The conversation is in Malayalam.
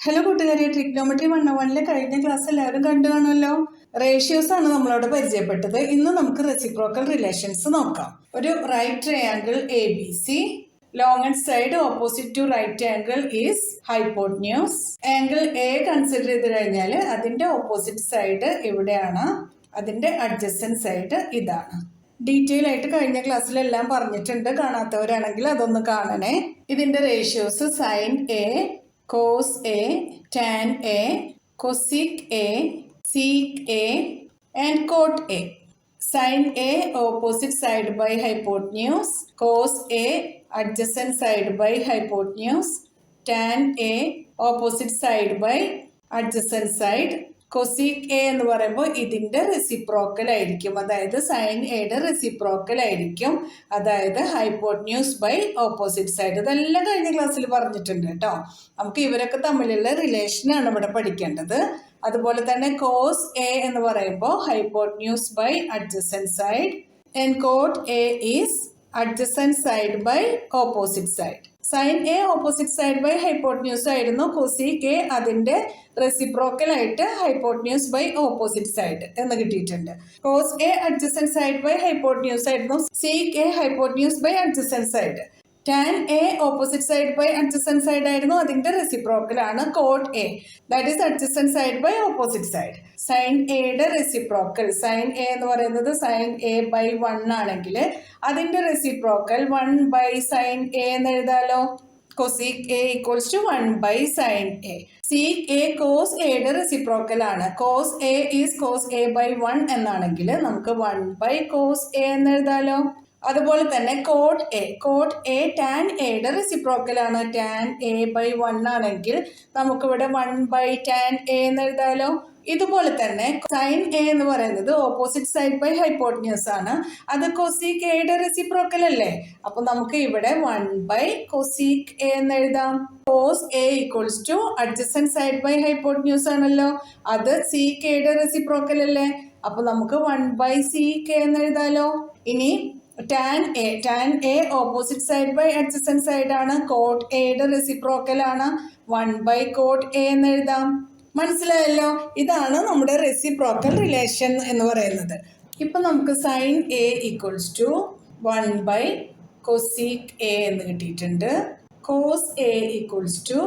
ഹലോ കൂട്ടുകാരെ, ട്രിഗ്നോമെട്രി 101 കഴിഞ്ഞ ക്ലാസ് എല്ലാവരും കണ്ടു കാണുമല്ലോ. റേഷ്യോസ് ആണ് നമ്മളോട് പരിചയപ്പെട്ടത്. ഇന്ന് നമുക്ക് റെസിപ്രോക്കൽ റിലേഷൻസ് നോക്കാം. ഒരു right triangle A B C, longest side opposite to right angle is hypotenuse. Angle A consider ചെയ്ത് കഴിഞ്ഞാൽ അതിന്റെ ഓപ്പോസിറ്റ് സൈഡ് ഇവിടെയാണ്, അതിന്റെ അഡ്ജസന്റ് സൈഡ് ഇതാണ്. ഡീറ്റെയിൽ ആയിട്ട് കഴിഞ്ഞ ക്ലാസ്സിലെല്ലാം പറഞ്ഞിട്ടുണ്ട്. കാണാത്തവരാണെങ്കിൽ അതൊന്ന് കാണണേ. ഇതിന്റെ ratios sine A, cos A, tan A, cosec A, sec A and cot A. Sin A opposite side by hypotenuse, cos A adjacent side by hypotenuse, tan A opposite side by adjacent side. Cosec A എന്ന് പറയുമ്പോൾ ഇതിന്റെ റെസിപ്രോക്കൽ ആയിരിക്കും, അതായത് സൈൻ എയുടെ റെസിപ്രോക്കൽ ആയിരിക്കും, അതായത് ഹൈപ്പോട്ന്യൂസ് ബൈ ഓപ്പോസിറ്റ് സൈഡ്. ഇതെല്ലാം കഴിഞ്ഞ ക്ലാസ്സിൽ പറഞ്ഞിട്ടുണ്ട് കേട്ടോ. നമുക്ക് ഇവരൊക്കെ തമ്മിലുള്ള റിലേഷനാണ് ഇവിടെ പഠിക്കേണ്ടത്. അതുപോലെ തന്നെ കോസ് എ എന്ന് പറയുമ്പോൾ hypotenuse by adjacent side and cot A is adjacent side by opposite side. Sine A opposite side by hypotenuse ആയിരുന്നു, കൊസീക് എ അതിന്റെ റെസിപ്രോക്കൽ ആയിട്ട് ഹൈപ്പോട്ന്യൂസ് ബൈ ഓപ്പോസിറ്റ് സൈഡ് എന്ന് കിട്ടിയിട്ടുണ്ട്. Cos A adjacent side by hypotenuse ആയിരുന്നു, sec A hypotenuse by adjacent side. Tan A opposite side by adjacent side ആയിരുന്നു, അതിന്റെ റെസിപ്രോക്കൽ ആണ് cot A, that is adjacent side by opposite side. Sine എയുടെ റെസിപ്രോക്കൽ, സൈൻ എ എന്ന് പറയുന്നത് സൈൻ എ ബൈ 1 ആണെങ്കിൽ അതിന്റെ റെസിപ്രോക്കൽ 1 ബൈ സൈൻ എ എന്ന് എഴുതാലോ. Cosec A equals to 1 by sine A. Sec A cos എയുടെ റെസിപ്രോക്കൽ ആണ്, cos A is cos A by 1 എന്നാണെങ്കിൽ നമുക്ക് 1 ബൈ കോസ് എ എന്ന് എഴുതാലോ. അതുപോലെ തന്നെ കോട്ട് എ ടാൻ എയുടെ റെസിപ്രോക്കൽ ആണ്, ടാൻ എ ബൈ 1 ആണെങ്കിൽ നമുക്കിവിടെ 1 ബൈ ടാൻ എ എന്ന് എഴുതാലോ. ഇതുപോലെ തന്നെ സൈൻ എ എന്ന് പറയുന്നത് ഓപ്പോസിറ്റ് സൈഡ് ബൈ ഹൈപ്പോട്ന്യൂസ് ആണ്, അത് കൊസീക് എയുടെ റെസിപ്രോക്കൽ അല്ലേ, അപ്പൊ നമുക്ക് ഇവിടെ 1 ബൈ കൊസീക് എ എന്ന് എഴുതാം. Cos A equals to adjacent side by hypotenuse ആണല്ലോ, അത് സീക് എയുടെ റെസിപ്രോക്കൽ അല്ലേ, അപ്പൊ നമുക്ക് 1 ബൈ സീക് എ എന്ന് എഴുതാലോ. ഇനി tan A opposite side by adjacent side ആണ്, കോട്ട് എയുടെ റെസിപ്രോക്കൽ ആണ്, 1 ബൈ കോട്ട് എ എന്ന് എഴുതാം. മനസ്സിലായല്ലോ, ഇതാണ് നമ്മുടെ റെസിപ്രോക്കൽ റിലേഷൻ എന്ന് പറയുന്നത്. ഇപ്പൊ നമുക്ക് sine A equals to 1 by cosec A എന്ന് കിട്ടിയിട്ടുണ്ട്, കോസ് എ ഈക്വൽസ് ടു